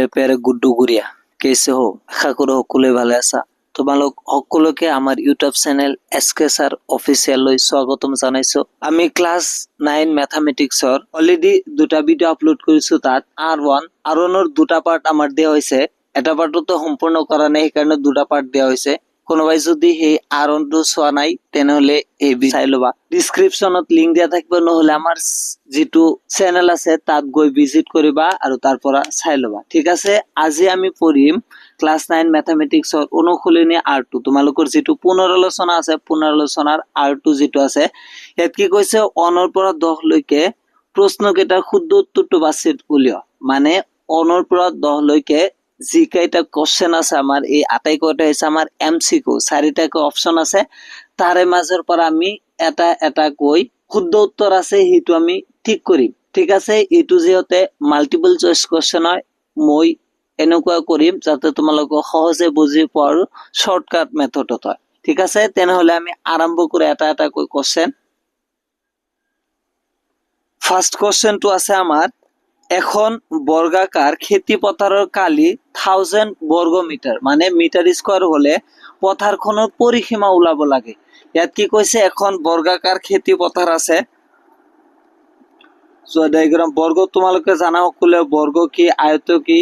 প্যাৰে প্যাৰে গুড্ডু গুড়িয়া কেসে হো আশা কৰো সকলোৱে ভালে আছা। তোমালোক সকলোকে আমাৰ ইউটিউব চেনেল এছকে ছাৰ অফিচিয়েললৈ স্বাগতম জনাইছো। আমি ক্লাছ 9 মেথামেটিক্সৰ অলৰেডি দুটা ভিডিঅ' আপলোড কৰিছো। তাত R1 দুটা পাৰ্ট আমাৰ দিয়া হৈছে। এটা পাৰ্টতো সম্পূৰ্ণ কৰা নাই, সেইকাৰণে দুটা পাৰ্ট দিয়া হৈছে। কোনোবাই যদি সেই R1টো চোৱা নাই তেনেহলে এই চাই ল'বা। ডিসক্ৰিপশনত লিংক দিয়া থাকিব, নহলে আমাৰ যিটো চেনেল আছে তাত গৈ ভিজিট কৰিবা আৰু তাৰ পৰা চাই ল'বা। ঠিক আছে, আজি আমি পঢ়িম ক্লাছ 9 মেথামেটিক্সৰ অনুশীলনী R2। তোমালোকৰ যিটো পুনৰালোচনা আছে, পুনৰালোচনাৰ R2 যিটো আছে, ইয়াত কি কৈছে 1 পৰা 10 লৈকে প্ৰশ্নকেইটাৰ শুদ্ধ উত্তৰটো বাছি উলিওৱা। মানে 1 পৰা 10 লৈকে যি কেইটা কোশ্চেন আছে আমাৰ, এই আটাইকেইটা হৈছে আমাৰ MCQ, 4টাকৈ অপচন আছে। তাৰে মাজৰ পৰা আমি এটা এটা কৈ শুদ্ধ উত্তৰ আছে সেইটো আমি ঠিক কৰিম। ঠিক আছে, এইটো যিহেতু মাল্টিপল চইচ কোশ্চেন হয়, মই এনেকুৱা কৰিম যাতে তোমালোকে সহজে বুজি পোৱা আৰু শৰ্টকাট মেথডত হয়। ঠিক আছে, তেনেহলে আমি আৰম্ভ কৰি এটা এটা কৈ কোশ্চেন। ফাৰ্স্ট কোশ্চেনটো আছে আমাৰ, এখন বৰ্গাকাৰ খেতি পথাৰৰ কালি 1000 বৰ্গ মিটাৰ মানে মিটাৰ স্কোয়াৰ হলে পথাৰখনৰ পৰিসীমা ওলাব লাগে। ইয়াত কি কৈছে, এখন বৰ্গাকাৰ খেতি পথাৰ আছে। ডায়াগ্রাম বর্গ তোমালোকে জানা সকলে, বর্গ কি, আয়ত কি।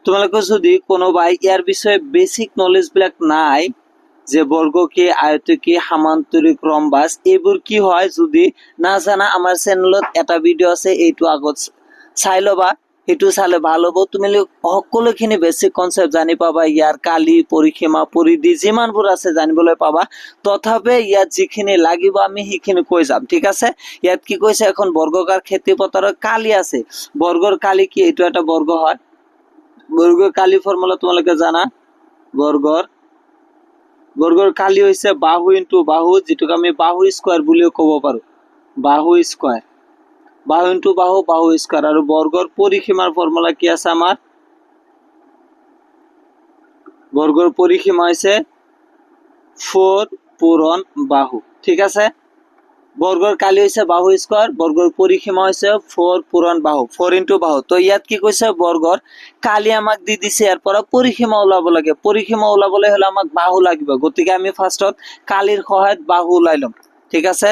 তোমালোকে যদি কোনোবাই ইয়ার বিষয়ে বেসিক নলেজ বিলাক নাই, যে বর্গ কি, আয়ত কি, সামান্তরিক রম্বাস এইবোৰ কি হয়, যদি না জানা আমাৰ চেনেলত এটা ভিডিও আছে, এইটো আগত চাই লবা। সেইটো চালে ভাল হ'ব। তুমি সকলোখিনি বেসিক কনসেপ্ট জানি পাবা। ইয়াৰ কালি, পৰিসীমা, পৰিধি যিমানবোৰ আছে জানিবলৈ পাবা। তথাপি ইয়াত যিখিনি লাগিব আমি সেইখিনি কৈ যাম। ঠিক আছে, ইয়াত কি কৈছে, এখন বৰ্গাকাৰ খেতি পথাৰৰ কালি আছে। বৰ্গৰ কালি কি, এইটো এটা বৰ্গ হয়। বৰ্গৰ কালি ফৰ্মুলা তোমালোকে জানা। বৰ্গৰ কালি হৈছে বাহু ইনটু বাহু, যেটোক আমি বাহু স্কয়াৰ বুলিও ক'ব পাৰো। বাহু স্কয়াৰ, বাহু ইনটু বাহু, বাহু স্কয়াৰ। আৰু বৰ্গৰ পৰিসীমাৰ ফৰ্মুলা কি আছে আমাৰ, বৰ্গৰ পৰিসীমা হৈছে 4 পূৰণ বাহু। ঠিক আছে, বৰ্গৰ কালি হৈছে বাহু স্কয়াৰ, বৰ্গৰ পৰিসীমা হৈছে 4 পূৰণ বাহু, 4 ইনটু বাহু। তো ইয়াত কি কৈছে, বৰ্গৰ কালি আমাক দি দিছে, ইয়াৰ পৰা পৰিসীমা ওলাব লাগে। পৰিসীমা ওলাবলৈ হলে আমাক বাহু লাগিব, গতিকে আমি ফাৰ্স্টত কালিৰ সহায়ত বাহু ওলাই লম। ঠিক আছে,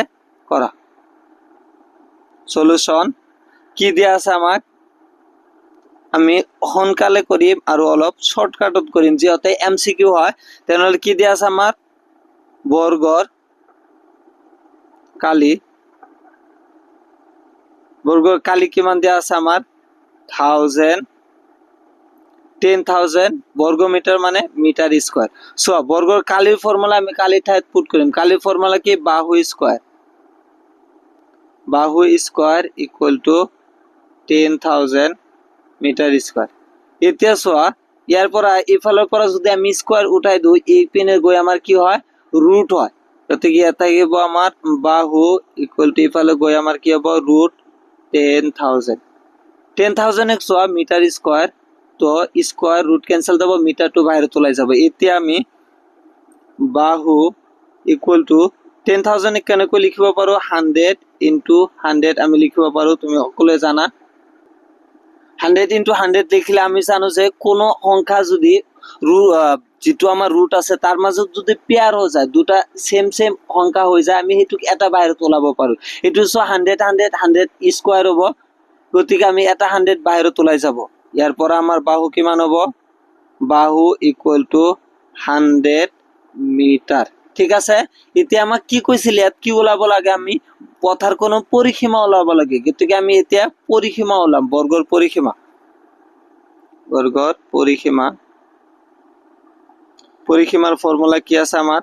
কৰা সলিউশন কি দিয়া আছে আমাক, আমি সোনকালে কৰিম আৰু অলপ শৰ্টকাটত কৰিম, যিহেতু MCQ হয়। তেনেহলে কি দিয়া আছে আমাৰ, বৰ্গৰ কালি, বৰ্গৰ কালি কিমান দিয়া আছে আমাৰ 10,000 বর্গ মিটার মানে মিটার স্কয়ার। সো বর্গর কালির ফর্মুলা আমি কালি ঠাইত পুট করিম। কালির ফর্মুলা কি, বাহু স্কয়ার, বাহু square equal to 10,000 metre square. এতিয়া চোৱা, ইয়াৰ পৰা ইফালৰ পৰা যদি আমি স্কয়াৰ উঠাই দিওঁ, এই পিনে গৈ আমাৰ কি হয়, ৰুট হয়। গতিকে ইয়াত থাকিব আমাৰ বাহু ইকুয়াল টু ইফালে গৈ আমাৰ কি হ'ব, ৰুট 10,000। 10,000 এক চোৱা মিটাৰ স্কয়াৰ, তো স্কয়াৰ ৰুট ক্যান্সেল যাব, মিটাৰটো বাহিৰত ওলাই যাব। এতিয়া আমি বাহু ইকুয়াল টু 10,000 কেনেকৈ লিখিব পাৰো, 100 ইনটু 100 আমি লিখিব পাৰো। তুমি সকলোৱে জানা 100 ইনটু 100 লিখিলে আমি জানো যে কোনো সংখ্যা যদি যিটো আমাৰ ৰুট আছে তাৰ মাজত যদি পেয়াৰ হৈ যায়, দুটা সেম সংখ্যা হৈ যায়, আমি সেইটোক এটা বাহিৰত ওলাব পাৰো। এইটো চোৱা 100 100 100 স্কয়াৰ হ'ব, গতিকে আমি এটা 100 বাহিৰত ওলাই যাব। ইয়াৰ পৰা আমাৰ বাহু কিমান হ'ব, বাহু ইকুয়াল টু 100 মিটাৰ। ঠিক আছে, এতিয়া আমাক কি কৈছিল, ইয়াত কি ওলাব লাগে, আমি পথাৰখনৰ পৰিসীমা ওলাব লাগে। গতিকে আমি এতিয়া পৰিসীমা ওলাম, বৰ্গৰ পৰিসীমা, বৰ্গৰ পৰিসীমা। পৰিসীমাৰ ফৰ্মুলা কি আছে আমাৰ,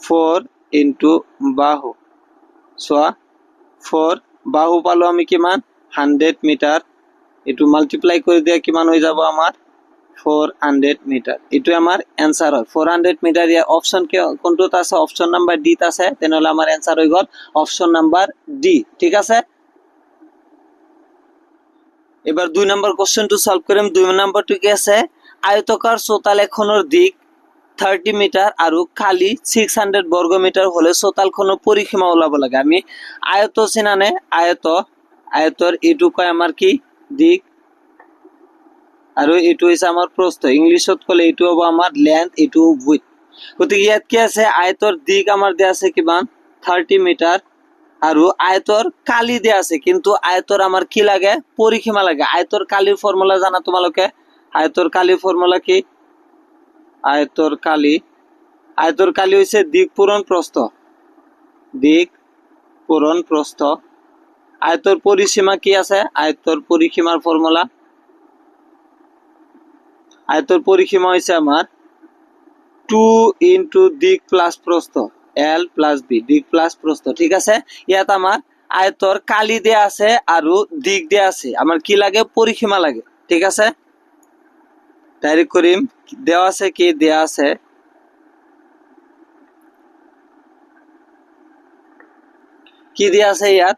4 ইনটু বাহু। চোৱা 4 বাহু পালো আমি কিমান, 100 মিটাৰ। এটো মাল্টিপ্লাই কৰি দিয়া কিমান হৈ যাব আমাৰ 400 মিটাৰ। এটো আমাৰ এনসাৰ হয় 400 মিটাৰ। ইয়াৰ অপশন কোনটোত আছে, অপশন নাম্বাৰ ডি ত আছে। তেনেহলে আমাৰ এনসাৰ হৈ গল অপশন নাম্বাৰ ডি। ঠিক আছে, এবাৰ 2 নম্বৰ কোশ্চেনটো সলভ কৰিম। 2 নম্বৰটো কি আছে, আয়তকাৰ চোতাল এখনৰ দিক 30 মিটাৰ আৰু খালি 600 বৰ্গ মিটাৰ হলে চোতালখনৰ পৰিসীমা ওলাব লাগে। আমি আয়ত চিনানে, আয়তৰ এইটো কয় আমাৰ কি দিক, আৰু এইটো হৈছে আমাৰ প্ৰস্থ ইংলিছত ক'লে এইটো হ'ব আমাৰ লেন্থ এইটো উইথ গতিকে ইয়াত কি আছে আয়তৰ দিক আমাৰ দিয়া আছে কিমান 30 মিটাৰ আৰু আয়তৰ কালি দিয়া আছে কিন্তু আয়তৰ আমাৰ কি লাগে পৰিসীমা লাগে আয়তৰ কালিৰ ফৰ্মুলা জানা তোমালোকে আয়তৰ কালিৰ ফৰ্মুলা কি আয়তৰ কালি হৈছে দিক পূৰণ প্ৰস্থ দিক পূৰণ প্ৰস্থ আয়তৰ পৰিসীমা কি আছে আয়তৰ পৰিসীমাৰ ফৰ্মুলা আয়তৰ পৰিসীমা হৈছে আমাৰ 2 ইনটু দিক প্লাস প্ৰস্থ L প্লাস B দিক প্লাস প্ৰস্থ ঠিক আছে ইয়াত আমাৰ আয়তৰ কালি দেয়া আছে আৰু দিক দেয়া আছে আমাৰ কি লাগে পৰিসীমা লাগে ঠিক আছে ডাইৰেক্ট কৰিম দেয়া আছে কি দেয়া আছে কি দেয়া আছে ইয়াত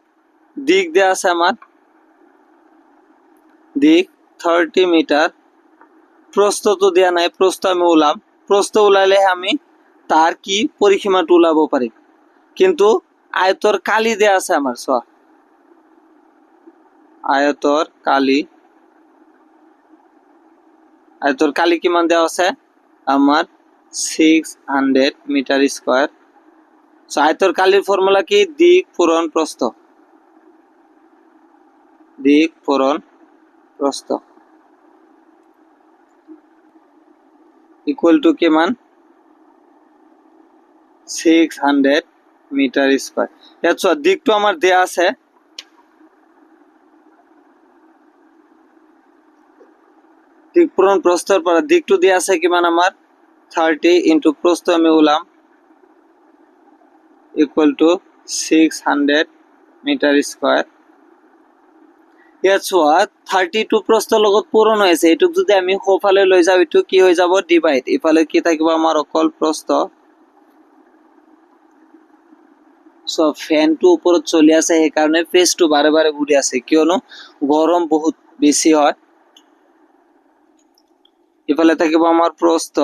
দিক দেয়া আছে আমার দিক 30 মিটার প্রস্থ তো দেয়া নাই প্রস্থ আমি ওলাম প্রস্থ ওলাইলে আমি তার কি পরিসীমাটা ওলাবো পারি কিন্তু আয়তর কালি দেয়া আছে আমার আয়তর কালি কিমান দেওয়া আছে আমার 600 মিটার স্কয়ার আয়তর কালির ফর্মুলা কি দিক পূরণ প্রস্থ দিক পূরণ প্রস্থ ইকুয়াল টু কিমান 600 মিটার স্কয়ার ইয়াত দিকটো আমার দেয়া আছে দিক পূরণ প্রস্থর পর দিকটো দেয়া আছে কিমান আমার 30 ইনটু প্রস্থ আমি ওলাম ইকুয়াল টু 600 মিটার স্কয়ার ইয়াত 32 প্রস্থ লগত পূরণ হয়েছে এটুক যদি আমি সোফালে লৈ যাও এটু কি হৈ যাব ডিভাইড ইফালে কি থাকিব আমাৰ অকল প্ৰস্থ ফ্যানটো ওপৰত চলি আছে এই কাৰণে পেজটো বাৰে বাৰে ঘূৰি আছে কিয়নো গৰম বহুত বেছি হয় ইফালে থাকিব আমাৰ প্রস্থ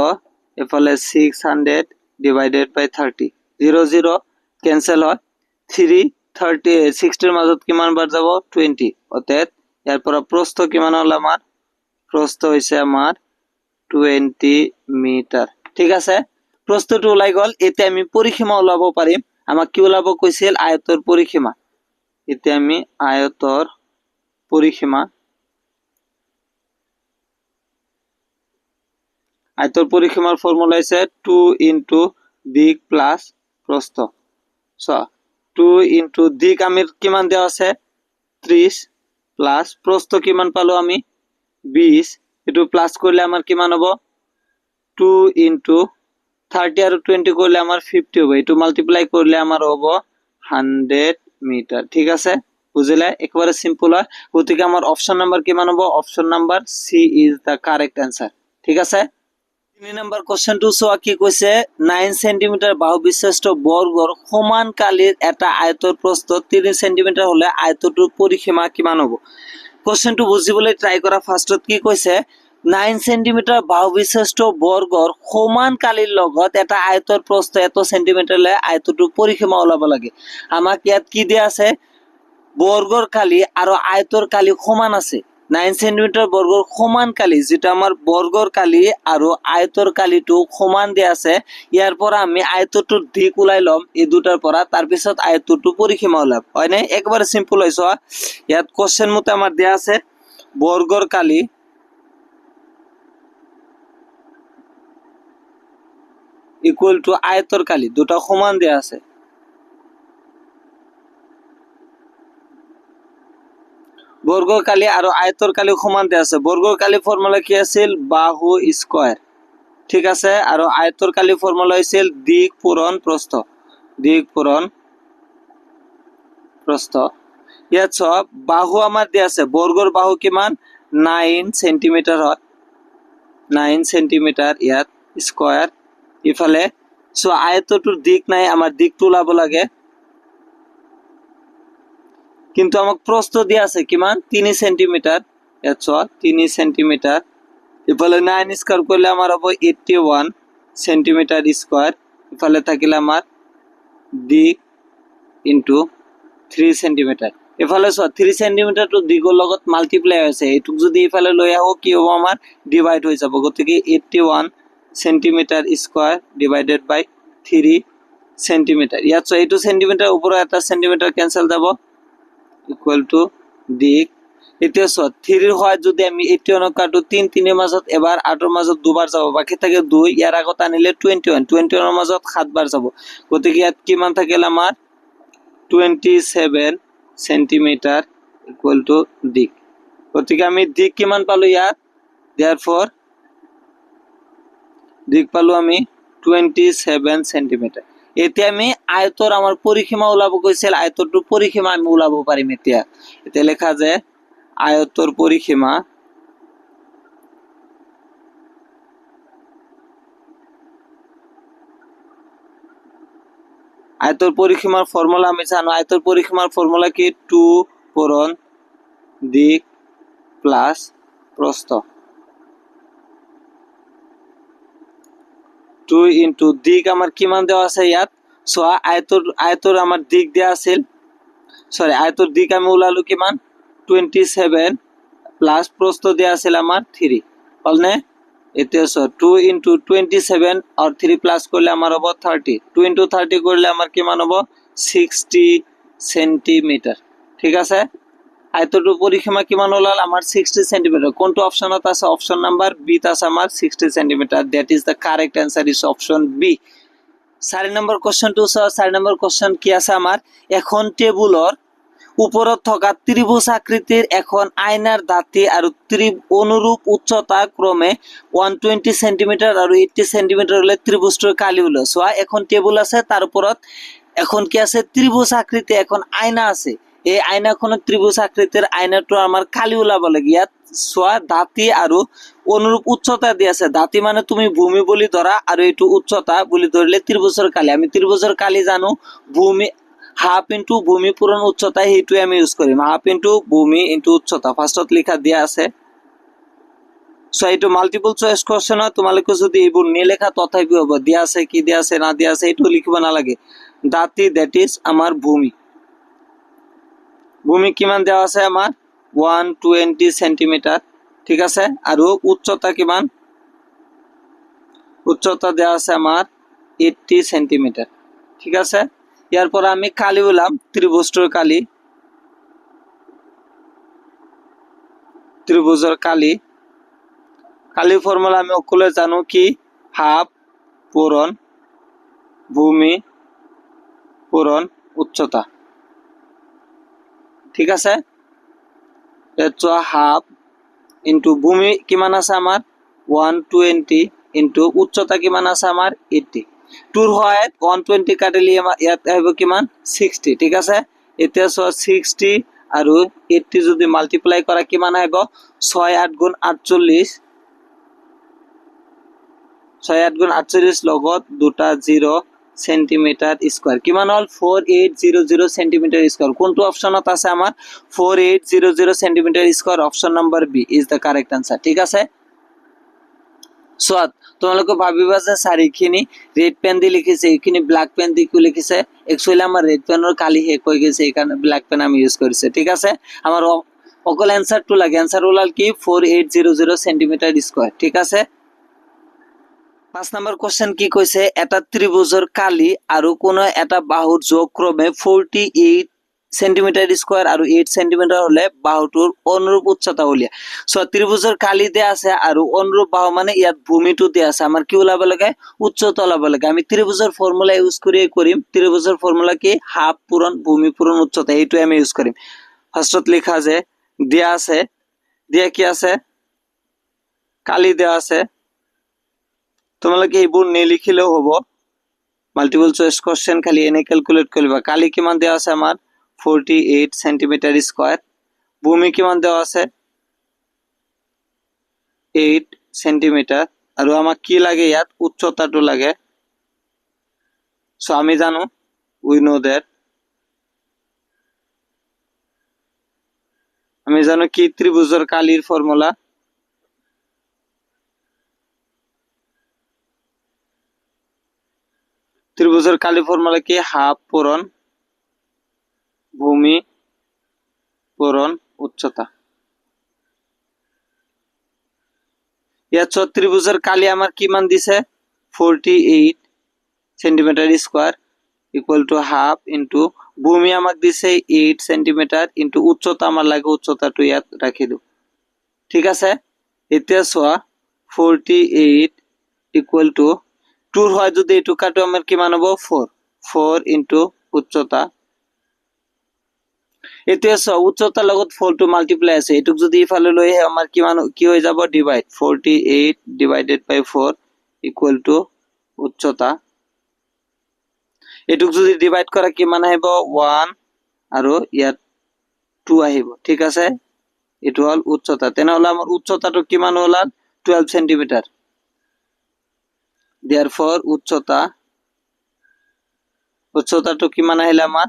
ইফালে 600 ডিভাইডেড বাই 30 0 0 ক্যান্সেল হয় 3 30 60 এর মাজত কিমান বার যাব 20 অতএব ইয়াৰ পৰা প্ৰস্থ কিমান হল আমাৰ প্ৰস্থ হৈছে আমাৰ 20 মিটাৰ ঠিক আছে প্ৰস্থটো ওলাই গল এতিয়া আমি পৰিসীমা ওলাব পাৰিম আমাক কি ওলাব কৈছিল আয়তৰ পৰিসীমা এতিয়া আমি আয়তৰ পৰিসীমাৰ ফর্মুলা হৈছে 2 ইনটু দিক প্লাস প্রস্থ 2 ইনটু দিক আমি কিমান দেওয়া আছে 30 প্লাস প্রস্থ কিমান পালো আমি 20 এটু প্লাস করলে আমার কিমান হবো 2 ইনটু 30 আর 20 করলে আমার 50 হবে এটু মাল্টিপ্লাই করলে আমার হবো 100 মিটার ঠিক আছে বুঝলে একবারে সিম্পল হয় গতিকে আমার অপশন নাম্বার কিমান হবো option number C is the correct answer ঠিক আছে 3 নাম্বার কোশ্চেনটো সোয়া কি কইছে 9 সেন্টিমিটার বাহু বিশিষ্ট বৰ্গৰ সমান কালিৰ এটা আয়তৰ প্ৰস্থ 3 সেন্টিমিটাৰ হলে আয়তটোৰ পৰিসীমা কিমান হ'ব কোশ্চেনটো বুজিবলৈ ট্ৰাই কৰা ফাৰ্স্টত কি কইছে 9 সেন্টিমিটাৰ বাহু বিশিষ্ট বৰ্গৰ সমান কালিৰ লগত এটা আয়তৰ প্ৰস্থ এত সেন্টিমিটাৰ হলে আয়তটোৰ পৰিসীমা ওলাব লাগে আমাক ইয়াত কি দিয়া আছে বৰ্গৰ কালি আৰু আয়তৰ কালি সমান আছে 9 সেন্টিমিটাৰ বৰ্গৰ সমান কালি যেটা আমাৰ বৰ্গৰ কালি আৰু আয়তৰ কালিটো সমান দিয়া আছে ইয়াৰ পৰা আমি আয়তটোৰ দিক ওলাই লম এই দুটাৰ পৰা তাৰ পিছত আয়তটোৰ পৰিসীমা ওলাব হয় না একবাৰে সিম্পল হইছো ইয়াত কোশ্চেন মতে আমাৰ দিয়া আছে বৰ্গৰ কালি ইকুয়াল টু আয়তৰ কালি দুটা সমান দিয়া আছে বৰ্গৰ কালি আৰু আয়তৰ কালি সমান দিয়া আছে বৰ্গৰ কালি ফৰ্মুলা কি আছিল বাহু স্কয়াৰ ঠিক আছে আৰু আয়তৰ কালি ফৰ্মুলা আছিল দিক পূৰণ প্ৰস্থ ইয়াত সব বাহু আমাৰ দিয়া আছে বৰ্গৰ বাহু কিমান 9 সেন্টিমিটাৰ হয় 9 সেন্টিমিটাৰ ইয়াত স্কয়াৰ ইফালে আয়তটোৰ দিক নাই আমাৰ দিকটো ওলাব লাগে কিন্তু আমাক প্রস্থ দিয়া আছে কিমান 3 সেন্টিমিটার এত 3 সেন্টিমিটার ইফালে 9 স্কয়ার করলে আমার হবে 81 সেন্টিমিটার স্কয়ার ইফালে থাকিলে আমার দিক ইনটু 3 সেন্টিমিটার এফালে চোৱা 3 সেন্টিমিটাৰটো দিগৰ লগত মাল্টিপ্লাই হৈছে, এইটোক যদি এফালে লৈ আহো কি হ'ব আমাৰ ডিভাইড হৈ যাব, গতিকে 81 সেন্টিমিটাৰ স্কয়াৰ ডিভাইডেড বাই 3 সেন্টিমিটাৰ। ইয়াত চোৱা এইটো সেন্টিমিটাৰ ওপৰত এটা সেন্টিমিটাৰ কেনসেল যাব ইকুয়াল টু দিক। এতিয়া চোৱা 3 ৰ হয় যদি আমি 81 কাটো 3 3 ৰ মাজত এবাৰ 8 ৰ মাজত দুবাৰ যাব, বাকি থাকে 2, ইয়াৰ আগত আনিলে 21 21 ৰ মাজত 7 বাৰ যাব, গতিকে ইয়াত কিমান থাকিল আমাৰ 27 সেন্টিমিটাৰ ইকুয়াল টু দিক। গতিকে আমি দিক কিমান পালো ইয়াত, therefore দিক পালো আমি 27 সেন্টিমিটার। এতিয়া আমি আয়তৰ আমাৰ পৰিসীমা ওলাব কৈছিল, আয়তৰটো পৰিসীমা আমি ওলাব পাৰিম। এতিয়া লেখা যে আয়তৰ পৰিসীমা আয়তৰ পৰিসীমাৰ ফৰ্মুলা আমি জানো, আয়তৰ পৰিসীমাৰ ফৰ্মুলা কি 2 পূৰণ দিক প্লাস প্ৰস্থ, 2 ইনটু দিক আমাৰ কিমান দেওয়া আছে ইয়াত চোৱা, আয়তৰ আমাৰ দিক দেওয়া আছিল, সৰি আয়তৰ দিক আমি ওলালো কিমান 27 প্লাস প্ৰস্থ দেওয়া আছিল আমাৰ 3 হলনে। এতিয়া চোৱা 2 ইনটু 27 আর 3 প্লাস করলে আমার হবো 30, 2 ইনটু 30 করলে আমার কিমান হবো 60 সেন্টিমিটার। ঠিক আছে, আয়তটোৰ পৰিসীমা কিমান ওলাল আমাৰ 60 সেন্টিমিটাৰ। কোনটো অপশনত আছে, অপশন নাম্বাৰ বি ত আছে আমাৰ 60 centimetre. That is the correct answer is option B. 4 নম্বৰ কোশ্চেনটো চাও। 4 নম্বৰ কোশ্চেন কি আছে আমাৰ, এখন টেবুলৰ ওপৰত থকা ত্ৰিভুজ আকৃতিৰ এখন আইনাৰ দাঁতি আৰু অনুৰূপ উচ্চতা ক্ৰমে 120 সেন্টিমিটাৰ আৰু 80 সেন্টিমিটাৰ হলে ত্ৰিভুজটোৰ কালি ওলোৱা। চোৱা এখন টেবুল আছে, তাৰ ওপৰত এখন কি আছে ত্ৰিভুজ আকৃতি এখন আইনা আছে, এই আইনাখনত ত্ৰিভুজ আকৃতিৰ আইনাটো আমাৰ কালি ওলাব লাগে। ইয়াত চোৱা দাঁতি আৰু অনুৰূপ উচ্চতা দি আছে, দাঁতি মানে তুমি ভূমি বুলি ধৰা আৰু এইটো উচ্চতা বুলি ধৰিলে ত্ৰিভুজৰ কালি। আমি ত্ৰিভুজৰ কালি জানো ভূমি হাফ ইন্টু ভূমি পূৰণ উচ্চতা, সেইটোৱে আমি ইউজ কৰিম, হাফ ইন্টু ভূমি ইন্টু উচ্চতা ফার্স্টত লিখা দিয়া আছে। সো এইটো মাল্টিপল চয়েস কোশ্চেন হয়, তোমালোকে যদি এইবোৰ নিলেখা তথাপি হ'ব, দিয়া আছে কি দিয়া আছে না দিয়া আছে এইটো লিখিব নালাগে। দাঁতি দ্যাট ইজ আমাৰ ভূমি, ভূমি কিমান দেওয়া আছে আমাৰ 120 সেন্টিমিটাৰ। ঠিক আছে, আৰু উচ্চতা কিমান, উচ্চতা দেওয়া আছে আমাৰ 80 সেন্টিমিটাৰ। ঠিক আছে, ইয়াৰ পৰা আমি কালি ওলাম ত্ৰিভুজটোৰ কালি, ত্ৰিভুজৰ কালি, কালি ফৰ্মুলা আমি সকলোৱে জানো কি হাফ পূৰণ ভূমি পূৰণ উচ্চতা। ঠিক আছে, হাফ ইন্টু ভূমি কিমান আছে আমাৰ 120 ইন্টু উচ্চতা কিমান আছে আমাৰ 80, টুৰ হয় 120 কাটিলে ইয়াত আহিব কিমান 60। ঠিক আছে, এতিয়া চোৱা 60 আৰু 80 যদি মাল্টিপ্লাই কৰা কিমান আহিব 6 8 গুণ 48, 6 8 গুণ 48 লগত দুটা 0 সেন্টিমিটার স্কয়ার, কিমান হল 4800 সেন্টিমিটার স্কয়ার। কোনটো অপশনত আছে আমাৰ 4800 centimetre square, option number B is the correct answer. ঠিক আছে, সোয়াত তোমালোকে ভাবিবা যে স্যার এইখিনি রেড পেন দি লিখিছে, এইখিনি ব্ল্যাক পেন দি কি লিখিছে, একচুয়ালি আমার রেড পেনের কালি শেষ হৈ গৈছে, এই কাৰণে ব্ল্যাক পেন আমি ইউজ কৰিছে। ঠিক আছে, আমাৰ অকল অ্যান্সাৰটো লাগে, অ্যান্সাৰ ওলাল কি 4800 সেন্টিমিটাৰ স্কয়াৰ। ঠিক আছে, 5 নম্বৰ কোশ্চেন কি কৈছে, এটা ত্ৰিভুজৰ কালি আৰু কোনো এটা বাহুৰ যোগ ক্ৰমে 48 সেন্টিমিটাৰ স্কয়াৰ আৰু 8 সেন্টিমিটাৰ হলে বাহুটোৰ অনুৰূপ উচ্চতা উলিয়া। সো ত্ৰিভুজৰ কালি দেয়া আছে আৰু অনুৰূপ বাহু মানে ইয়াত ভূমিটো দেয়া আছে, আমাৰ কি ওলাব লাগে উচ্চতা ওলাব লাগে। আমি ত্ৰিভুজৰ ফৰ্মুলা ইউজ কৰিম, ত্ৰিভুজৰ ফৰ্মুলা কি হাফ পূৰণ ভূমি পূৰণ উচ্চতা, এইটোৱে আমি ইউজ কৰিম। ফার্স্টত লিখা যে দেয়া আছে, দিয়া কি আছে কালি দেয়া আছে, তোমালোকে এইবোৰ নিলিখিলেও হ'ব, মাল্টিপল চয়েস কোশ্চেন খালি এনে ক্যালকুলেট কৰিবা। কালি কিমান দেওয়া আছে আমাৰ 48 সেন্টিমিটাৰ স্কয়াৰ, ভূমি কিমান দেওয়া আছে 8 সেন্টিমিটাৰ, আৰু আমাক কি লাগে ইয়াত উচ্চতাটো লাগে। সো আমি জানো উই নো দ্যাট, আমি জানো কি ত্ৰিভুজৰ কালিৰ ফর্মুলা ত্রিভুজের কালি ফর্মুলা কি হাফ পূরণ ভূমি পূরণ উচ্চতা। ইয়াত ত্রিভুজের কালি আমার কি মান দিছে 48 centimetre square equal to half into ভূমি আমাকে দিছে 8 সেন্টিমিটার ইন্টু উচ্চতা আমার লাগে উচ্চতাটা ইয়াত রাখি দেব। ঠিক আছে, এতিয়া চোৱা 48 ইকুয়াল টু 2 হয় যদি এইটো কাটো আমাৰ কি মান হব 4 ইন্টু উচ্চতা। এতিয়া চোৱা উচ্চতাৰ লগত 4 টো মাল্টিপ্লাই আছে, এইটোক যদি ইফালে লৈ আহে আমাৰ কি হৈ যাব divide 48 divided by 4 equal to উচ্চতা। এইটোক যদি ডিভাইড কৰা কিমান আহিব 1 আৰু ইয়াত 2 আহিব। ঠিক আছে, এইটো হল উচ্চতা। তেনেহলে আমার উচ্চতাটো কিমান হল 12 সেন্টিমিটার। therefore উচ্চতাটো কিমান আহিলে আমার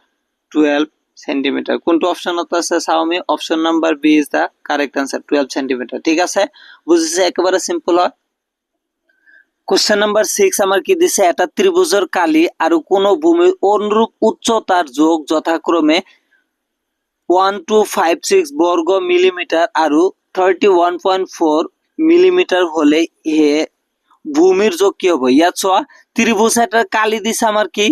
12 সেন্টিমিটার। কোনটো অপশনত আছে চাও আমি, option number B is the correct answer 12 centimetre. ঠিক আছে, বুঝিছে, একেবারে সিম্পল হয়। কোশ্চেন নাম্বার 6 আমার কি দিছে, এটা ত্রিভুজের কালি আর কোন ভূমির অনুরূপ উচ্চতার যোগ যথাক্রমে 1256 বর্গ মিলিমিটার আর 31.4 মিলিমিটার হলে হে ভূমির যোগ কি হবে। ইয়াত চোৱা ত্রিভুজ এটার কালি দিছে আমার কি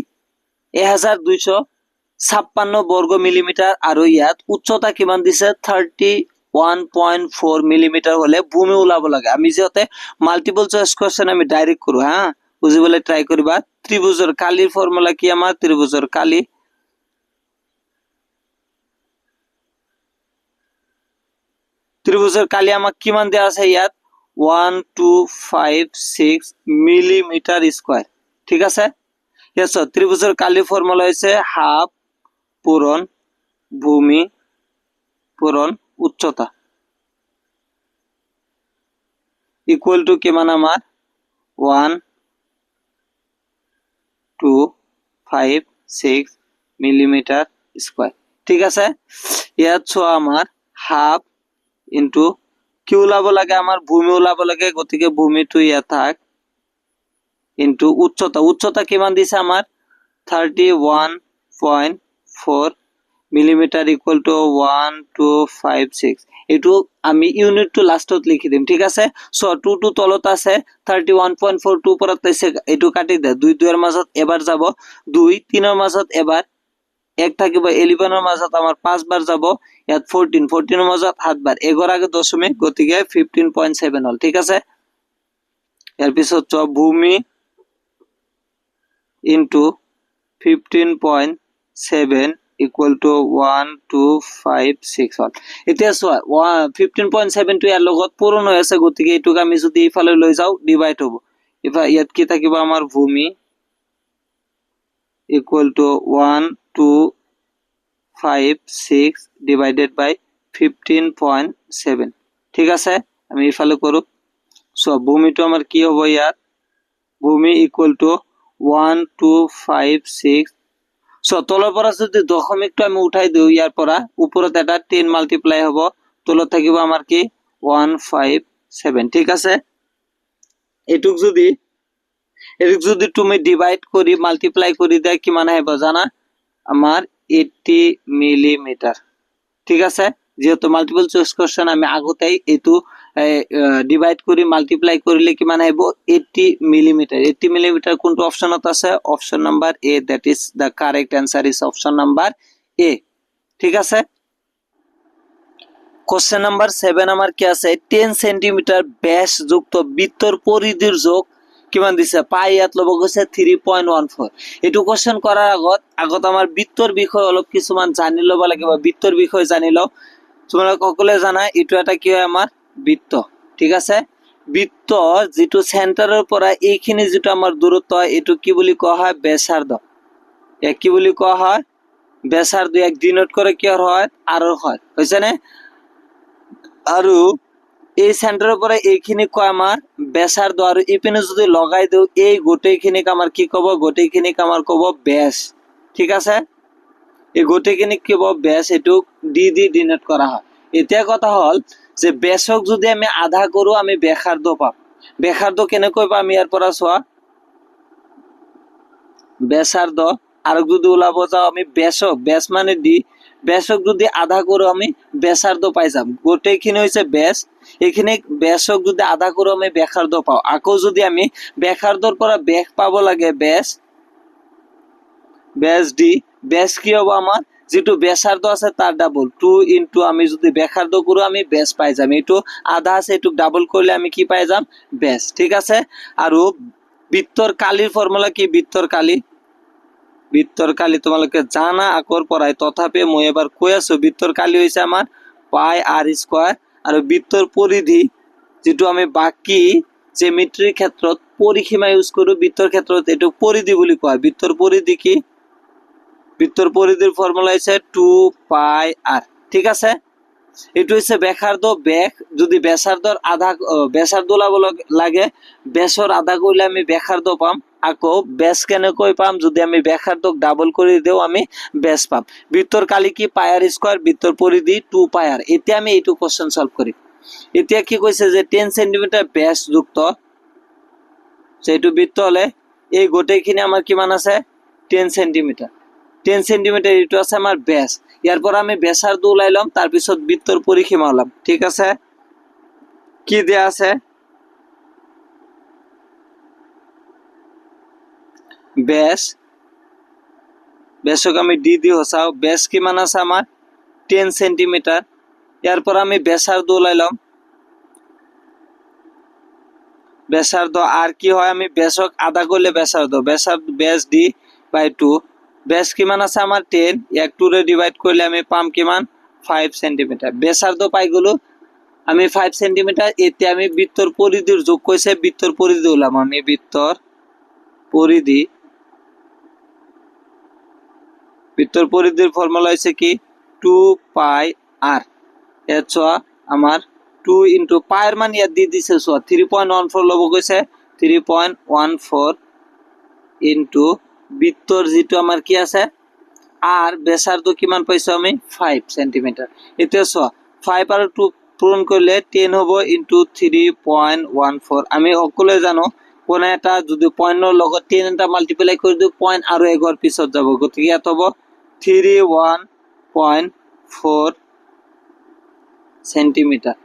1256 বর্গ মিলিমিটার আর ইয়াত উচ্চতা কিমান দিছে 31.4 মিলিমিটার হলে ভূমি ওলাব লাগে। আমি যেতে মাল্টিপল চয়েস কোশ্চেন আমি ডাইরেক্ট করু, হ্যাঁ বুঝিবলে ট্রাই করিবা। ত্রিভুজের কালির ফর্মুলা কি আমার, ত্রিভুজের কালি আমাক কিমান দেয়া আছে ইয়াত 1256 মিলিমিটার স্কয়ার। ঠিক আছে, ইয়াত ত্রিভুজের কালি ফর্মুলা হইছে হাফ পূরণ ভূমি পূরণ উচ্চতা ইকুয়াল টু কিমান আমার 1256 মিলিমিটার স্কয়ার। ঠিক আছে, ইয়াত চোৱা আমার হাফ ইন্টু কি ওলাব লাগে আমার ভূমি ওলাব লাগে, গতিকে ভূমিটো ইয়াত থাক ইন্টু উচ্চতা কিমান দিছে আমার 31.4 মিলিমিটার ইকুয়াল টু 1256। এইটো আমি ইউনিটটো লাস্টত লিখি দিম। ঠিক আছে, সো 2 টু তলত আছে 31.4 টু ওপৰত আছে, এইটো কাটি দে 2 2 এৰ মাজত এবাৰ যাব 2 3 এৰ মাজত এবাৰ 1 থাকিব 11 এৰ মাজত আমাৰ 5 বাৰ যাব, ইয়াত 14 এৰ মাজত 7 বাৰ, এগৰ আগে দশমিক, গতিকে 15.7 হল। ঠিক আছে, ইয়াৰ পিছত ভূমি ইন্টু 15.7 ইকুয়াল টু 1256 হল। এতিয়া চোৱা 15.7 টো ইয়াৰ লগত পূৰণ হৈ আছে, গতিকে এইটোক আমি যদি ইফালে লৈ যাও ডিভাইড হ'ব। ইয়াত কি থাকিব আমাৰ ভূমি ইকুয়াল টু 1256 ডিভাইডেড বাই 15.7। ঠিক আছে, আমি ইফালে কৰো। সো ভূমিটো আমাৰ কি হব, ইয়াত ভূমি ইকুয়াল টু 1256। সো তলৰ পৰা যদি দশমিকটো আমি উঠাই দিও, ইয়াৰ পৰা ওপৰত এটা 10 মাল্টিপ্লাই হব, তলত থাকিব আমাৰ কি 157। ঠিক আছে, এটুক যদি তুমি ডিভাইড কৰি মাল্টিপ্লাই কৰি দেয় কিমান আহিব জানা, আমার 80 মিলিমিটার। ঠিক আছে, যেহেতু মাল্টিপল চয়েস কোশ্চেন আমি আগতেই এইটো ডিভাইড কৰি মাল্টিপ্লাই কৰিলে কিমান আহিব 80 মিলিমিটার। 80 মিলিমিটার কোনটো অপশনত আছে, option number A, that is the correct answer is option number A. ঠিক আছে, কোশ্চেন নাম্বার 7 আমার কি আছে 10 সেন্টিমিটার ব্যাস যুক্ত বৃত্তর পরিধির যোগ কিমান দিছে পাই, ইয়াত লব গৈছে 3.14। এইটো কোশ্চেন কৰাৰ আগত আমাৰ বৃত্তৰ বিষয় অলপ কিছুমান জানি লব লাগিব। বৃত্তৰ বিষয় জানি লও, তোমালোক সকলে জানা এইটো এটা কি হয় আমাৰ বৃত্ত। ঠিক আছে, বৃত্ত যেটো সেন্টাৰৰ পৰা এইখিনি যেটো আমাৰ দূৰত্ব হয়, এইটো কি বুলি কোৱা হয় ব্যাসাৰ্ধ। এক কি বুলি কোৱা হয় ব্যাসাৰ্ধ। এক ডিনোট কৰে কি হয় আৰ হয়, হৈছে নে। আৰু এই সেন্টাৰৰ পৰা এইখিনি কয় আমাৰ ব্যাসাৰ্ধ, আৰু ইপিনে যদি লগাই দিও এই গোটেইখিনিক আমাৰ কি কব, গোটেইখিনিক আমাৰ কব ব্যাস। ঠিক আছে, এই গোটেইখিনিক কি কব ব্যাস, এইটো ডি ডিনোট কৰা হয়। এতিয়া কথা হল যে ব্যাসক যদি আমি আধা কৰো আমি ব্যাসাৰ্ধ পাম। ব্যাসাৰ্ধ কেনেকৈ পাম, ইয়াৰ পৰা চোৱা ব্যাসাৰ্ধ, আৰু যদি ওলাব যাও আমি ব্যাস মানে ডি, ব্যাসক যদি আধা করো আমি ব্যাসার্ধ পাই যাম, গোটেইখিনি হয়েছে ব্যাস, এখানে ব্যাসক যদি আধা করো আমি ব্যাসার্ধ পাও। আকৌ যদি আমি ব্যাসার্ধর পৰা ব্যাস পাব লাগে ব্যাস, ব্যাস ডি, ব্যাস কি হবো আমার যেটো ব্যাসার্ধ আছে তার ডাবল 2 ইন্টু আমি যদি ব্যাসার্ধ করো আমি ব্যাস পাই যাম, এইটো আধা আছে এইটো ডাবল করলে আমি কি পাই যাম ব্যাস। ঠিক আছে, আৰু বৃত্তর কালির ফর্মুলা কি, বৃত্তর কালি তোমালোকে জানা আকর পড়াই, তথাপি মই এবার কৈ আছো বৃত্তর কালি হয়েছে আমার পাই আর স্কোয়ার, আর বৃত্তর পরিধি যেটো আমি বাকি জ্যামিতির ক্ষেত্ৰত পৰিসীমা ইউজ কৰো, বৃত্তৰ ক্ষেত্ৰত এটো পরিধি বুলি কয়। বৃত্তর পরিধি কি, বৃত্তর পরিধির ফর্মুলা হচ্ছে 2 পাই আর। ঠিক আছে, এটু হচ্ছে ব্যাসার্ধ, ব্যাস যদি ব্যাসার্ধর আধা ব্যাসার্ধ লাগে ব্যাসর আধা করলে আমি ব্যাসার্ধ পাম, আকৌ ব্যাস কেনেকৈ পাম যদি আমি ব্যাসার্ধক ডাবল করে দেও আমি ব্যাস পাম। বৃত্তর কালি কি পাই আর স্কয়ার, বৃত্তর পরিধি 2 পাই আর। এতিয়া আমি এইটো কোশ্চেন সলভ করি। এতিয়া কি কৈছে যে 10 সেন্টিমিটার ব্যাস যুক্ত এইটো বৃত্ত হলে এই গোটেইখিনি আমার কিমান আছে 10 সেন্টিমিটার, 10 সেন্টিমিটার এইটো আছে আমার ব্যাস। ইয়ার পর আমি ব্যাসার্ধ উলাইলাম, তার পিছত বৃত্তর পরিসীমা হলাম। ঠিক আছে, কি দেয়া আছে ব্যাস, ব্যাসক আমি ডি দিয়ে হসাও, ব্যাস কিমান আছে আমার 10 সেন্টিমিটার। ইয়ার পর আমি ব্যাসার্ধ উলাইলাম, ব্যাসার্ধ আর কি হয় আমি ব্যাসক আধা করলে ব্যাসার্ধ, ব্যাস ডি বাই 2, ব্যাস কিমান আছে আমার 10, এক 2 রে ডিভাইড করলে আমি পাম কিমান 5 সেন্টিমিটার। ব্যাসার্ধ পাই গেল আমি 5 সেন্টিমিটার। এতে আমি বৃত্তর পরিধির যোগ কইছে, বৃত্তর পরিধি হলাম আমি বৃত্তর পরিধির ফর্মুলা হচ্ছে কি 2 পাই আর। এর আমার 2 ইন্টু পায়ের মান ইয়াত দি দিছে 3.14 লব কইছে, 3.14 ইন্টু বৃত্তর যেটো আমার কি আছে আর ব্যাসার্ধ কিমান পাইছো আমি 5 সেন্টিমিটার। এতে 5 আর 2 পূরণ করলে 10 হবো ইন্টু 3.14। আমি সকলে জানো কোন এটা যদি পয়েন্টর লগত 10 এটা মাল্টিপ্লাই করে দিও পয়েন্ট আরো এগর পিছত যাব, গতিকে ইয়াত হবো 31.4 সেন্টিমিটার।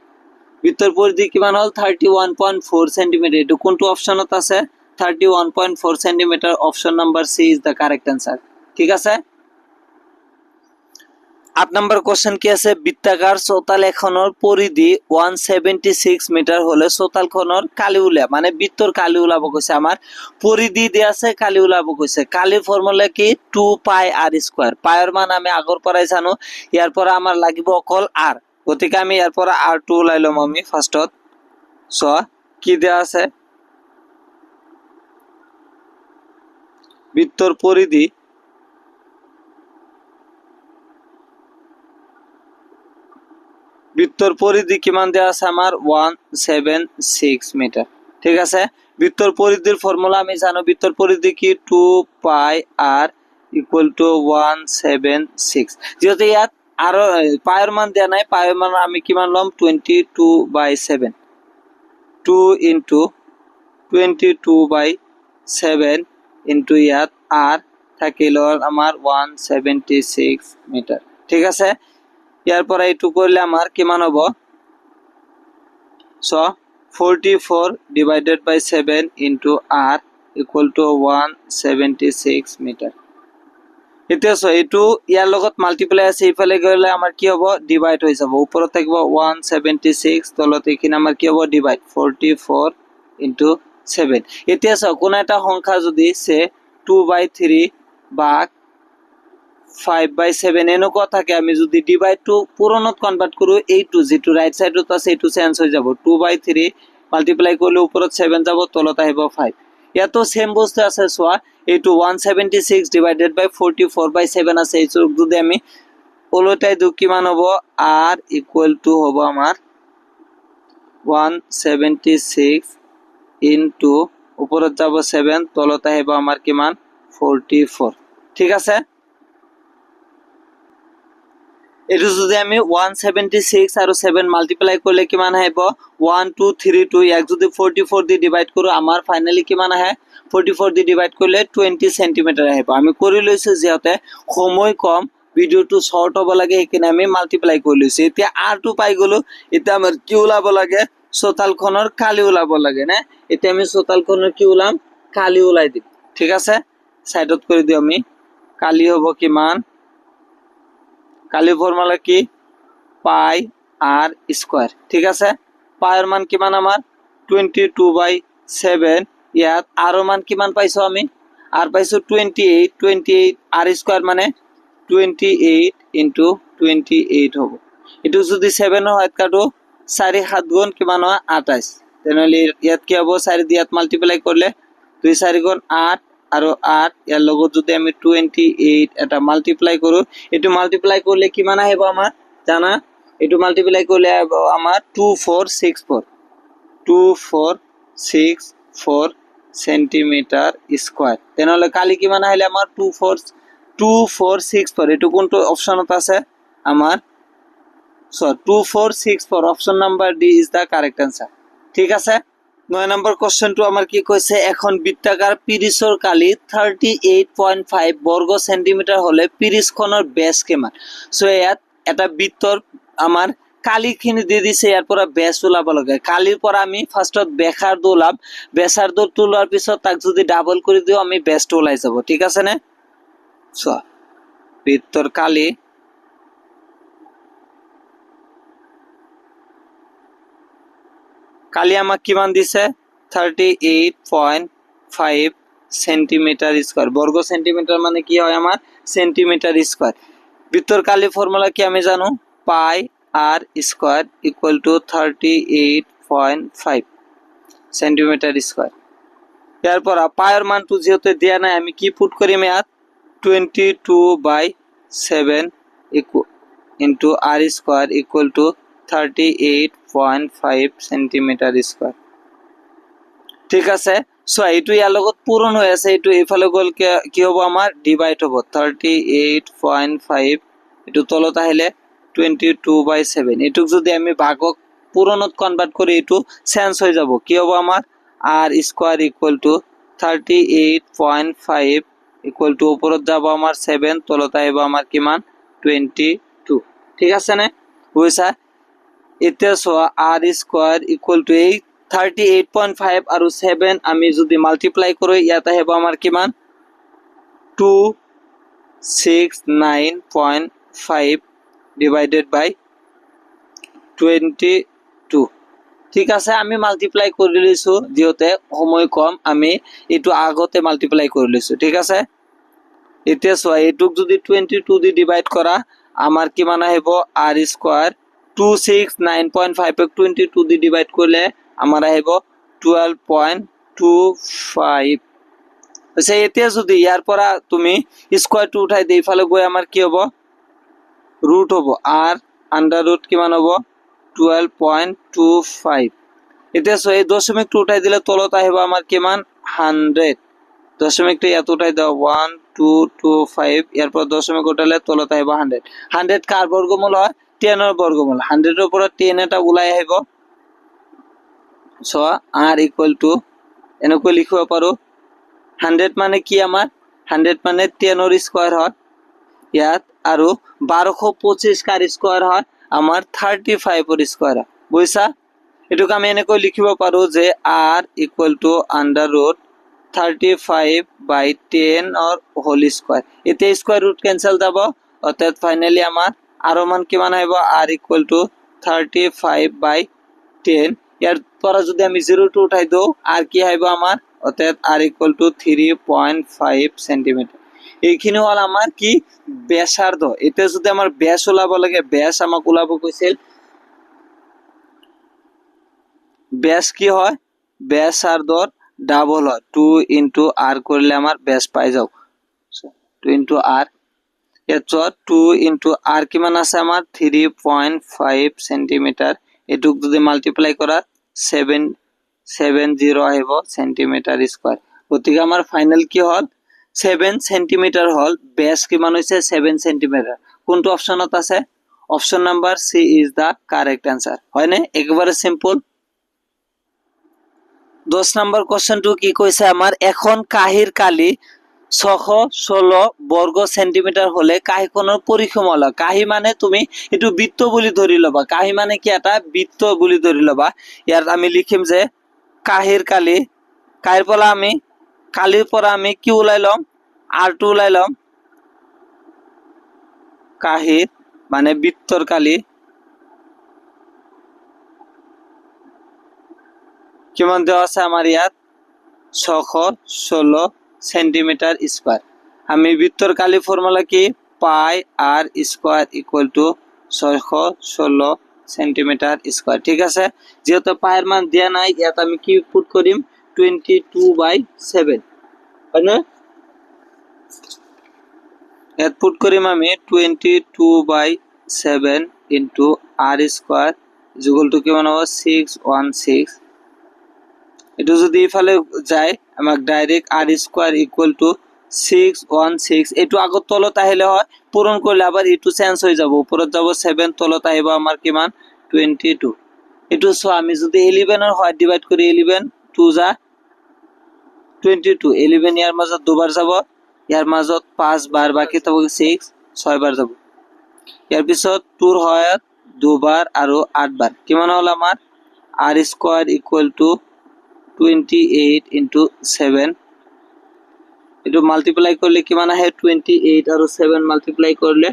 বৃত্তর পরিধি কিমান হল 31.4 সেন্টিমিটার। এটু কোনটো অপশনত আছে 31.4 centimetre, option number C is the correct answer. ঠিক আছে, 8 নম্বর কোশ্চেন কি আছে, বৃত্তাকার চৌতাল এখনৰ পৰিধি 176 মিটাৰ হলে চৌতালখনৰ কালি উলিয়া, মানে বৃত্তর কালি উলাব কৈছে, আমার পরিধি দিয়ে আছে কালি উলাব কৈছে। কালির ফর্মুলা কি 2 পাই আর স্কয়ার, পায়ের মান আমি আগর পৰাই জানো, ইয়াৰ পৰা আমাৰ লাগিব অকল আৰ, গতিকে আমি ইয়াৰ পৰা r2 উলাই লম আমি ফার্স্টত। কি দেয়া আছে বৃত্তর পরিধি কিমান দেওয়া আছে আমার 176 মিটার। ঠিক আছে, বৃত্তর পরিধির ফর্মুলা আমি জানো, বৃত্তর পরিধি কি 2 পাই আর ইকুয়াল টু 176। যেহেতু ইয়াত আর পায়ের মান দেয়া নাই, পায়ের মান আমি কিমান লম 22/7, 2 ইন্টু 22/7 ইন্টু ইয়াত আর থাকিল আমার 176 মিটার। ঠিক আছে, ইয়ার পরে এইটু করলে আমার কিমান হবো 44 divided by 7 into r equal to 176 metre. এতিয়া এইটু ইয়ার লগত মাল্টিপ্লাই আছে, এইফালে গেলে আমার কি হবো ডিভাইড হয়ে যাব, উপরে থাকবো 176, তলত এখানে আমার কি হবো ডিভাইড 44 ইন্টু 7। এতিয়া কোন একটা সংখ্যা যদি সে 2/3 বা 5/7 এনেকুৱা থাকে, আমি যদি ডিভাইড টু পূৰণত কনভাৰ্ট কৰো, এইটো যেটো রাইট সাইডত আছে এইটো চেঞ্জ হৈ যাব, 2/3 মাল্টিপ্লাই করলে উপরত 7 যাব, তলত আহিব 5। ইয়াতো সেম বস্তু আছে, চোৱা এইটো 176 ডিভাইডেড বাই 44/7 আছে, এইটো যদি আমি ওলটাই দিও কিমান হবো আর ইকুয়াল টু হবো আমার 176 ইন্টু উপরত যাব 7, তলত আহিব আমার কিমান 44। ঠিক আছে, এটু যদি আমি 176 আর 7 মাল্টিপ্লাই করলে কিমান আহিব 1232, ইয়াক যদি 44 দি ডিভাইড কৰো আমাৰ ফাইনালি কিমান আহে 44 দি ডিভাইড কৰলে 20 সেন্টিমিটাৰ আহিব। আমি কৰি লৈছো যেতে সময় কম ভিডিঅ'টো শৰ্ট হ'ব লাগে সেইকাৰণে আমি মাল্টিপ্লাই কৰি লৈছোঁ এতিয়া R2 পাই গ'লো এতিয়া আমাৰ কি ওলাব লাগে চোতালখনৰ কালি ওলাব লাগে নে এতিয়া আমি চোতালখনৰ কি ওলাম কালি ওলাই দিম ঠিক আছে সাইডত কৰি দিও আমি কালি হ'ব কিমান কালি ফৰ্মুলা কি পাই r স্কয়াৰ ঠিক আছে পাইৰ মান কিমান আমাৰ 22/7 ইয়াত r মান কিমান পাইছো আমি r পাইছো 28 r স্কয়ার মানে 28 into 28 হ'ব এটো যদি 7 ৰ হাত কাটো 4 7 গুণ কিমান হয় 28 তেনেহলে ইয়াত কি হ'ব 4 দি ইয়াত মাল্টিপ্লাই কৰিলে 2 4 গুণ 8 আৰু 8 ইয়াৰ লগত যদি আমি 28 এটা মাল্টিপ্লাই কৰো এটো মাল্টিপ্লাই কৰিলে কিমান আহিব আমাৰ জানা এটো মাল্টিপ্লাই কৰিলে আমাৰ 2464 সেন্টিমিটাৰ স্কয়াৰ তেনেহলে কালি কিমান আহিলে আমাৰ 2464 এটো কোনটো অপশনত আছে আমাৰ 2464 option number D is the correct answer ঠিক আছে 9 নম্বৰ কোশ্চেনটো আমাৰ কি কৈছে এখন বৃত্তাকাৰ পিৰিছৰ কালি 38.5 বৰ্গ সেন্টিমিটাৰ হলে পিৰিছখনৰ ব্যাস কিমান সো ইয়াত এটা বৃত্তৰ আমাৰ কালিখিনি দি দিছে ইয়াৰ পৰা ব্যাস ওলাব লাগে কালিৰ পৰা আমি ফাৰ্স্টত ব্যাসাৰ্ধ ওলাম ব্যাসাৰ্ধ তোলাৰ পিছত তাক যদি ডাবল কৰি দিও আমি ব্যাসটো ওলাই যাব ঠিক আছে নে সো বৃত্তৰ কালি কালি আমাক কিমান দিছে 38.5 সেন্টিমিটার স্কয়ার বর্গ সেন্টিমিটার মানে কি হয় আমার সেন্টিমিটার স্কয়ার বৃত্তর কালি ফর্মুলা কি আমি জানো পাই r square equal two 38.5 centimetre square এরপর পায়ের মানটো যেহেতু দেয়া নাই আমি কি পুট করিম ইয়াত 22/7 into r square equal two 38.5 centimetre square ঠিক আছে সো এইটো ইয়াৰ লগত পূৰণ হৈ আছে এইটো এফালে গল কি হ'ব আমাৰ ডিভাইড হ'ব 38.5 এটো তলত আহিলে 22/7 এটুক যদি আমি ভাগক পূৰণত কনভাৰ্ট কৰি এটো চেঞ্জ হৈ যাব কি হ'ব আমাৰ r square equal to 38.5 equal to ওপৰত যাব আমাৰ 7 তলত আহিব আমাৰ কিমান 22 ঠিক আছে নে বুইছা এতিয়া সোয়া r স্কয়াৰ ইকুয়াল টু 38.5 আৰু 7 আমি যদি মাল্টিপ্লাই কৰো ইয়াত আহিব আমাৰ কিমান 269.5 ডিভাইডেড বাই 22 ঠিক আছে আমি মাল্টিপ্লাই কৰি লৈছো যেতে সময় কম আমি এটো আগতে মাল্টিপ্লাই কৰি লৈছো ঠিক আছে এতিয়া সোয়া এটুক যদি 22 দি ডিভাইড কৰা আমাৰ কিমান আহিব r স্কয়ার 269.5 ক 22 দি ডিভাইড করলে আমার আহিব 12.25 আচ্ছা এতিয়া যদি ইয়াৰ পৰা তুমি স্কয়াৰ টু উঠাই দেই ফালে গৈ আমাৰ কি হ'ব ৰুট হ'ব r আন্ডাৰ ৰুট কিমান হ'ব 12.25 এতিয়া সো এই দশমিকটো উঠাই দিলে তলত আহিব আমাৰ কিমান 100 দশমিকটো ইয়াত উঠাই দাও 1225 ইয়াৰ পৰা দশমিক উঠালে তলত আহিব 100 100 কাৰ বৰ্গমূল হয় 10 ৰ বৰ্গমূল 100 ৰ পৰা 10 এটা ওলাই আহিব সো r ইকুয়াল টু এনেকৈ লিখিব পাৰো 100 মানে কি আমাৰ 100 মানে 10 ৰ স্কয়াৰ হয় ইয়াত আৰু 1225 কাৰ স্কয়াৰ হয় আমাৰ 35 ৰ স্কয়াৰ বুইছা এটুক আমি এনেকৈ লিখিব পাৰো যে r equal to under root 35/10 or whole square এতে স্কয়ার রুট ক্যান্সেল যাব অর্থাৎ ফাইনালি আমার আর মান কিমান আইব r ইকুয়াল টু 35/10 এর পর যদি আমি 0 টু উঠাই দেও আর কি আইব আমার অর্থাৎ r ইকুয়াল টু 3.5 সেন্টিমিটার এইখিনি হল আমার কি ব্যাসার্ধ এতে যদি আমার ব্যাস ওলাব লাগে ব্যাস আমাক ওলাব কইছিল ব্যাস কি হয় ব্যাসার্ধর ডাবল হয় 2 into r করলে আমার ব্যাস পাই যাও 2 into r এত 2 into r কিমান আছে আমার 3.5 সেন্টিমিটার এটুক যদি মাল্টিপ্লাই করা 770 আহিব সেন্টিমিটার স্কয়ার গতিকে আমার ফাইনাল কি হল 7 সেন্টিমিটার হল ব্যাস কিমান হইছে 7 সেন্টিমিটার কোনটো অপশনত আছে option number C is the correct answer হয় না একেবারে সিম্পল 10 নম্বর কোশ্চেনটো কি কইছে আমার এখন কাহির কালি 616 বর্গ সেন্টিমিটার হলে কাহি কোণৰ পৰিসীমা কাহি মানে তুমি এইটো বৃত্ত বুলি ধৰি ল'বা কাহি মানে কি এটা বৃত্ত বুলি ধৰি ল'বা ইয়াত আমি লিখিম যে কাহিৰ কালি কাহিৰ পৰা আমি কালিৰ পৰা আমি কি ওলাই লম r2 ওলাই লম কাহিৰ মানে বৃত্তৰ কালি কিমান দেওয়া আছে আমার ইয়াত 616 সেন্টিমিটার স্কয়ার আমি বৃত্তর কালি ফর্মুলা কি পাই r square equal two 616 centimetre square ঠিক আছে যেহেতু পায়ের মান দেয়া নাই ইয়াত আমি কি পুট করিম 22/7 হয় না ইয়াত পুট করিম আমি 22/7 into r square equal two কিমান হবে 616 এটা যদি ইফালে যায় আমাক direct r square equal two 616 এটু আগত তলত আহিলে হয় পূরণ করলে আবার এটু চেঞ্জ হয়ে যাব উপরে যাব 7 তলত আহিব আমার কিমান 22 এটু সো আমি যদি 11 এর হয় ডিভাইড করি 11 2 যা 22 11 ইয়ার মাজত দুবার যাব ইয়ার মাজত 5 বার বাকি তব 6 6 বার যাব ইয়ার পিছত 2 হয় দুবার আর 8 বার কিমান হল আমার r square equal two 28 into 7 এটু মাল্টিপ্লাই করলে কিমান আহে 28 আর 7 মাল্টিপ্লাই করলে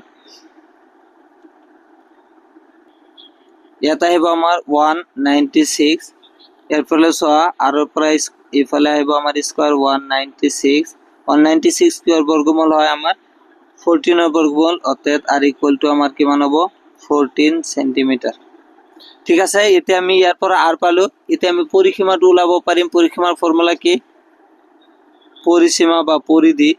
ইয়াত আহিব আমার 196 এর ফলে সোয়া আর প্রাইস ইফালে আহিব আমার স্কয়ার 196 196 কিয়র বর্গমূল হয় আমার 14 এর বর্গমূল অর্থাৎ r ইকুয়াল টু আমার কিমান হবে 14 সেন্টিমিটার ঠিক আছে এতে আমি ইয়ার পর আর পালো এতে আমি পরিসীমাটা উলাবো পারিম পরিসীমার ফর্মুলা কি পরিসীমা বা পরিধি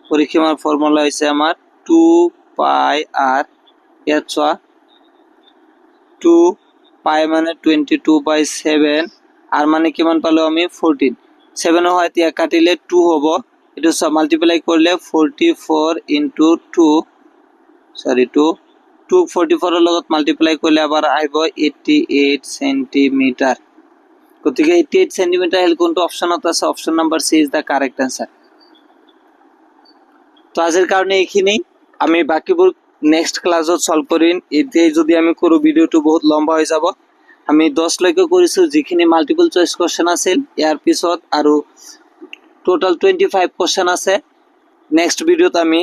পরিসীমার ফর্মুলা হইছে আমার 2 পাই r এর ছোয়া 2 পাই মানে 22/7 আর মানে কিমান পালো আমি 14 7 হয় তিয়া কাটিলে 2 হবো এটা সব মাল্টিপ্লাই করলে 44 into 2 সরি 244 এর লগত মাল্টিপ্লাই করলে আবার আইব 88 সেন্টিমিটার গতিকে 88 সেন্টিমিটার হল কোনটো অপশনত আছে option number C is the correct answer তো আজকের কারণে এইখিনি আমি বাকিবোৰ নেক্সট ক্লাসত সলভ কৰিম এতে যদি আমি কৰো ভিডিওটো বহুত লম্বা হৈ যাব আমি 10 লৈকে কৰিছো যিখিনি মাল্টিপল চয়েস কোশ্চেন আছিল ইয়াৰ পিছত আৰু টোটাল 25 কোশ্চেন আছে নেক্সট ভিডিওত আমি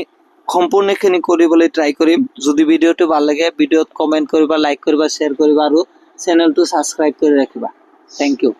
সম্পূৰ্ণখিনি কৰিবলৈ ট্ৰাই কৰিম যদি ভিডিওটো ভাল লাগে ভিডিওত কমেন্ট কৰিবা লাইক কৰিবা শেয়াৰ কৰিবা আৰু চেনেলটো সাবস্ক্ৰাইব কৰি ৰাখিবা থ্যাংক ইউ